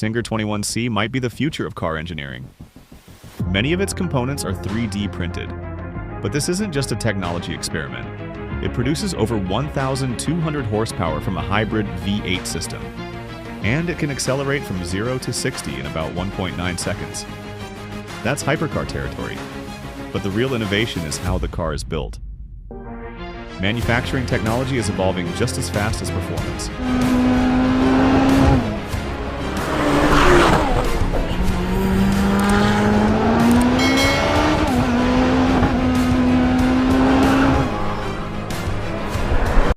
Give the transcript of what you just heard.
Czinger 21C might be the future of car engineering. Many of its components are 3D printed, but this isn't just a technology experiment. It produces over 1,200 horsepower from a hybrid V8 system, and it can accelerate from 0 to 60 in about 1.9 seconds. That's hypercar territory, but the real innovation is how the car is built. Manufacturing technology is evolving just as fast as performance.